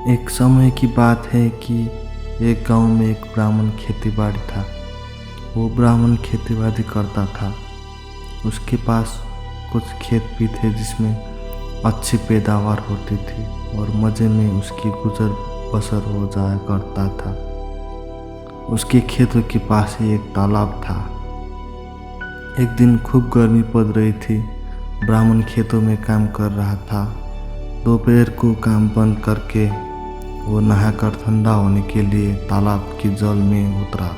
एक समय की बात है कि एक गांव में एक ब्राह्मण खेतीबाड़ी था। वो ब्राह्मण खेतीबाड़ी करता था। उसके पास कुछ खेत भी थे जिसमें अच्छी पैदावार होती थी और मज़े में उसकी गुजर बसर हो जाया करता था। उसके खेतों के पास ही एक तालाब था। एक दिन खूब गर्मी पड़ रही थी। ब्राह्मण खेतों में काम कर रहा था। दोपहर को काम बंद करके वो नहाकर ठंडा होने के लिए तालाब के जल में उतरा।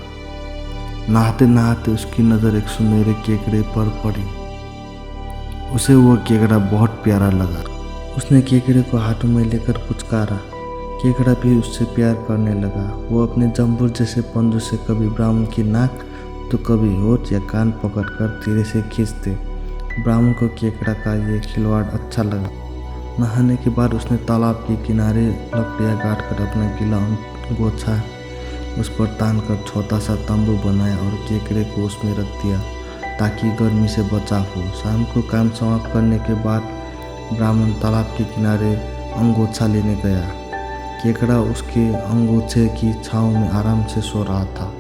नहाते नहाते उसकी नज़र एक सुनहरे केकड़े पर पड़ी। उसे वो केकड़ा बहुत प्यारा लगा। उसने केकड़े को हाथों में लेकर पुचकारा। केकड़ा भी उससे प्यार करने लगा। वो अपने जंबूर जैसे पंजों से कभी ब्राह्मण की नाक तो कभी होठ या कान पकड़कर धीरे से खींचते। ब्राह्मण को केकड़ा का ये खिलवाड़ अच्छा लगा। नहाने के बाद उसने तालाब के किनारे लकड़ियाँ गाड़ कर अपना गीला अंगोछा उस पर तान कर छोटा सा तंबू बनाया और केकड़े को उसमें रख दिया ताकि गर्मी से बचाव हो। शाम को काम समाप्त करने के बाद ब्राह्मण तालाब के किनारे अंगोछा लेने गया। केकड़ा उसके अंगोछे की छाँव में आराम से सो रहा था।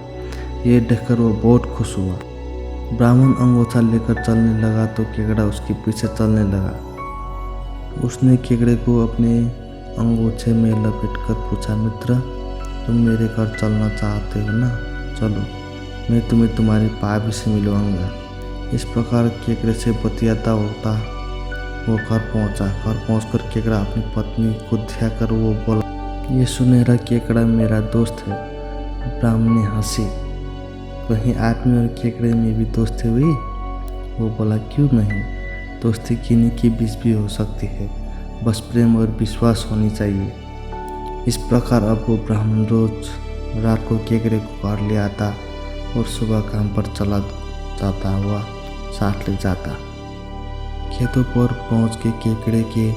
ये देखकर वो बहुत खुश हुआ। ब्राह्मण अंगोछा लेकर चलने लगा तो केकड़ा उसके पीछे चलने लगा। उसने केकड़े को अपने अंगोछे में लपेटकर पूछा, मित्र, तुम मेरे घर चलना चाहते हो ना? चलो, मैं तुम्हें तुम्हारी भाभी से मिलवाऊंगा। इस प्रकार केकड़े से बतियाता होता वो घर पहुंचा। घर पहुंचकर केकड़ा अपनी पत्नी को दिखाकर वो बोला, ये सुनहरा केकड़ा मेरा दोस्त है। ब्राह्मण ने हंसी, कहीं आदमी और केकड़े में भी दोस्ती हुई? वो बोला, क्यों नहीं, दोस्ती किन्हीं के बीच भी हो सकती है, बस प्रेम और विश्वास होनी चाहिए। इस प्रकार अब वो ब्राह्मण रोज रात को केकड़े को घर ले आता और सुबह काम पर चला जाता हुआ साथ ले जाता। खेतों पर पहुंच के केकड़े के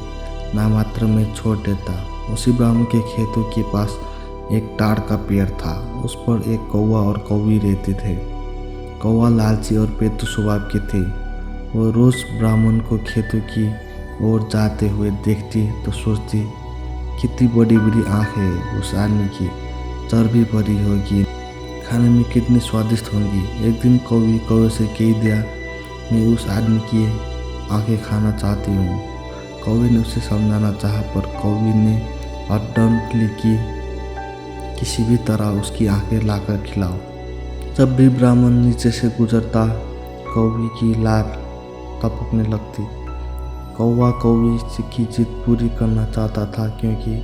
नामात्र में छोड़ देता। उसी ब्राह्मण के खेतों के पास एक ताड़ का पेड़ था। उस पर एक कौवा और कौवी रहते थे। कौवा लालची और पेटू स्वभाव के थे। वो रोज ब्राह्मण को खेतों की ओर जाते हुए देखती तो सोचती, कितनी बड़ी बड़ी आँख है उस आदमी की, चर्बी भरी होगी, खाने में कितनी स्वादिष्ट होंगी। एक दिन कौवी कौवे से कह दिया, मैं उस आदमी की आँखें खाना चाहती हूँ। कौवे ने उसे समझाना चाहा पर कौवी ने हड्डन ली कि किसी भी तरह उसकी आँखें लाकर खिलाओ। जब भी ब्राह्मण नीचे से गुजरता कौवी की लार टपकने लगती। कौवा कौवी की जिद पूरी करना चाहता था क्योंकि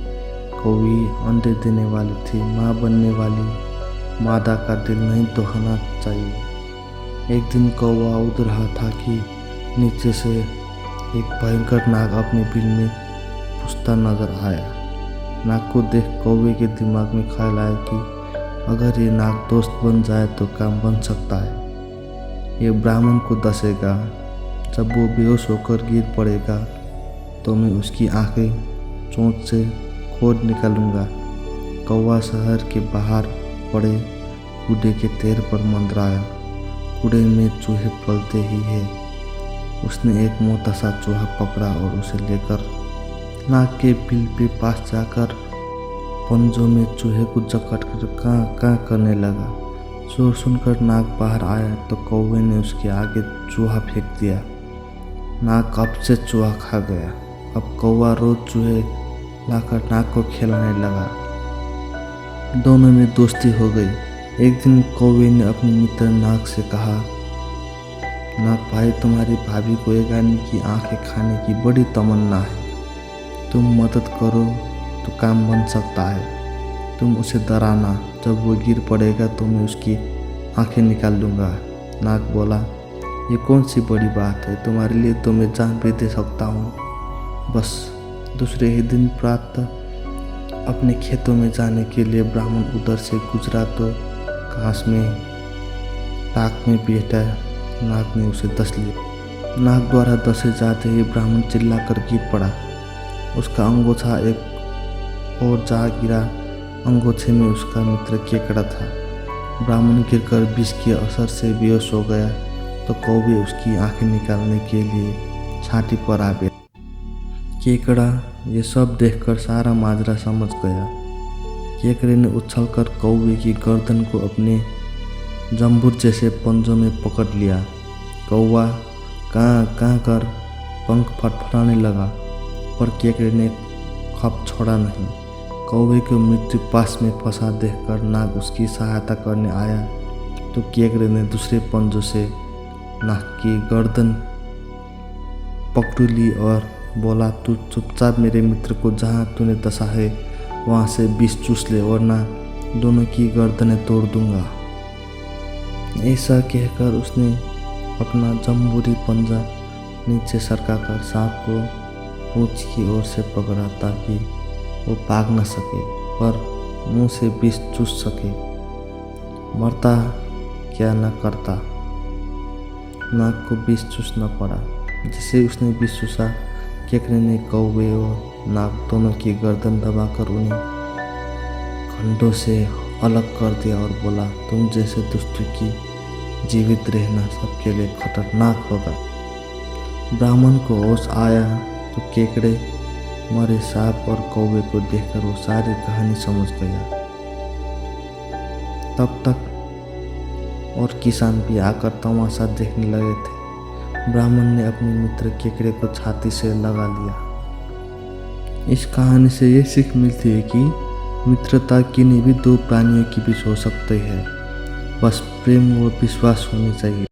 कौवी अंडे देने वाली थी। माँ बनने वाली मादा का दिल नहीं दुखाना चाहिए। एक दिन कौवा उड़ रहा था कि नीचे से एक भयंकर नाग अपने बिल में घुसता नजर आया। नाग को देख कौवे के दिमाग में ख्याल आया कि अगर ये नाग दोस्त बन जाए तो काम बन सकता है। ये ब्राह्मण को दसेगा। जब वो बेहोश होकर गिर पड़ेगा तो मैं उसकी आंखें चोंच से खोद निकालूंगा। कौवा शहर के बाहर पड़े कूड़े के ढेर पर मंडराया। कूड़े में चूहे पलते ही है। उसने एक मोटा सा चूहा पकड़ा और उसे लेकर नाग के बिल पे पास जाकर पंजों में चूहे को जकड़ कर कां कां करने लगा। शोर सुनकर नाग बाहर आया तो कौवे ने उसके आगे चूहा फेंक दिया। नाग कब से चूहा खा गया। अब कौवा रोज चूहे लाकर नाग को खिलाने लगा। दोनों में दोस्ती हो गई। एक दिन कौवे ने अपने मित्र नाग से कहा, नाग भाई, तुम्हारी भाभी को एक आदमी की आंखें खाने की बड़ी तमन्ना है। तुम मदद करो तो काम बन सकता है। तुम उसे डराना, जब वो गिर पड़ेगा तो मैं उसकी आंखें निकाल लूँगा। नाग बोला, ये कौन सी बड़ी बात है, तुम्हारे लिए तो मैं जान भी दे सकता हूँ। बस दूसरे ही दिन प्रातः अपने खेतों में जाने के लिए ब्राह्मण उधर से गुजरा तो घास में टाक में बैठा नाग ने उसे डस लिया। नाग द्वारा डसे जाते ही ब्राह्मण चिल्लाकर गिर पड़ा। उसका अंगोछा एक और जा गिरा। अंगोछे में उसका मित्र केकड़ा था। ब्राह्मण गिरकर विष के असर से बेहोश हो गया तो कौवे उसकी आंखें निकालने के लिए छाती पर आ बैठा। केकड़ा ये सब देखकर सारा माजरा समझ गया। केकड़े ने उछलकर कौवे की गर्दन को अपने जंबूर जैसे पंजों में पकड़ लिया। कौवा कां कां कर पंख फटफटाने लगा, पर केकड़े ने खप छोड़ा नहीं। कौवे को मृत्यु पास में फंसा देखकर नाग उसकी सहायता करने आया तो केकड़े ने दूसरे पंजों से नाग की गर्दन पकड़ ली और बोला, तू चुपचाप मेरे मित्र को जहाँ तूने दसा है वहाँ से विष चूस ले, वरना दोनों की गर्दनें तोड़ दूंगा। ऐसा कहकर उसने अपना जम्बूरी पंजा नीचे सरकाकर सांप को पूंछ की ओर से पकड़ा ताकि वो भाग न सके पर मुंह से विष चूस सके। मरता क्या न करता, नाग को विष चूसना पड़ा। जिसे उसने विष चूसा, केकड़े ने कौवे और नाग दोनों की गर्दन दबाकर उन्हें खंडों से अलग कर दिया और बोला, तुम जैसे दुष्टों की जीवित रहना सबके लिए खतरनाक होगा। ब्राह्मण को होश आया तो केकड़े मरे सांप और कौवे को देखकर वो सारी कहानी समझ गया। तब तक और किसान भी आकर तमाशा देखने लगे थे। ब्राह्मण ने अपने मित्र केकड़े को छाती से लगा लिया। इस कहानी से ये सीख मिलती है कि मित्रता किन्हीं भी दो प्राणियों के बीच हो सकती है, बस प्रेम और विश्वास होनी चाहिए।